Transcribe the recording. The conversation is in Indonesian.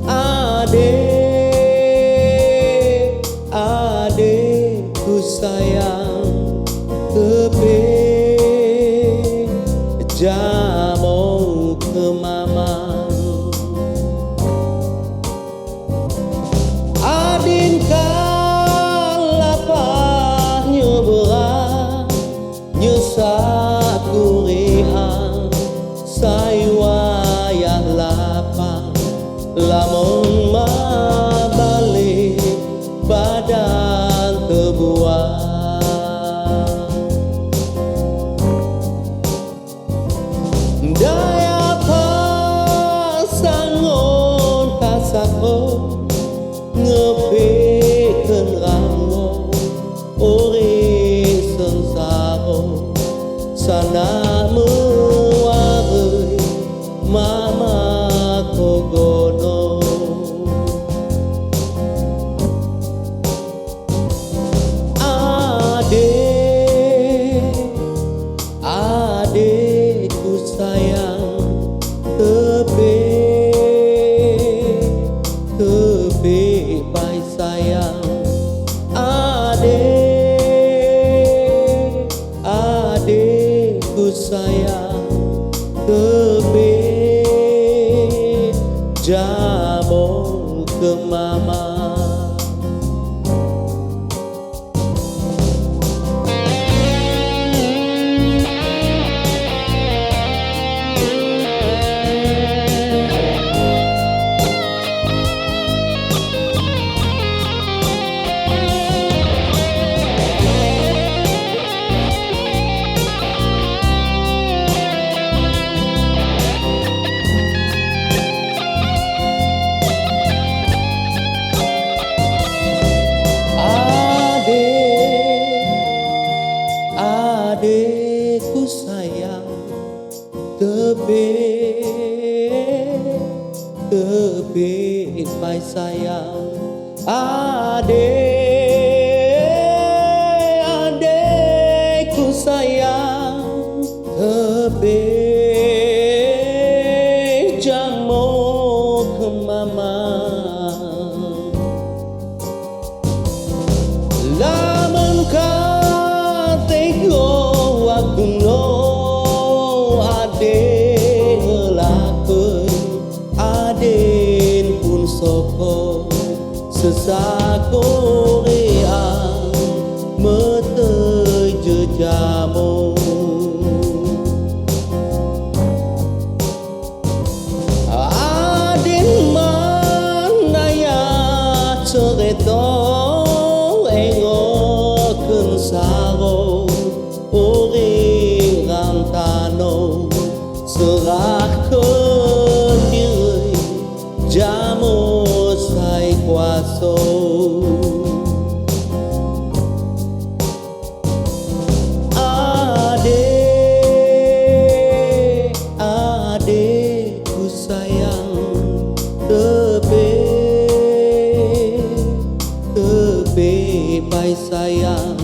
Adik, adikku sayang, tebih jamu ke mama. Adin kalapah nyeberat nyesat kurian sai wayah lapang lamun balik badan terbuat. Daya pasangon kasako ngepikeun rango ori sengsaro sana mewarei mama kogono. Adikku sayang, tebih baik sayang. Adikku sayang, tebih jamu ke mama. Adikku sayang, tebih baik sayang. Adikku sayang, tebih jamu ke mama. Lamun katego waktu no aden ngelakeun, aden pun soko sesakorean meteu jejamu. Aden manaya cerita engokeun saro ori rantano serahkeun diri jamu sai kuaso. Adikku sayang, tebih baik sayang.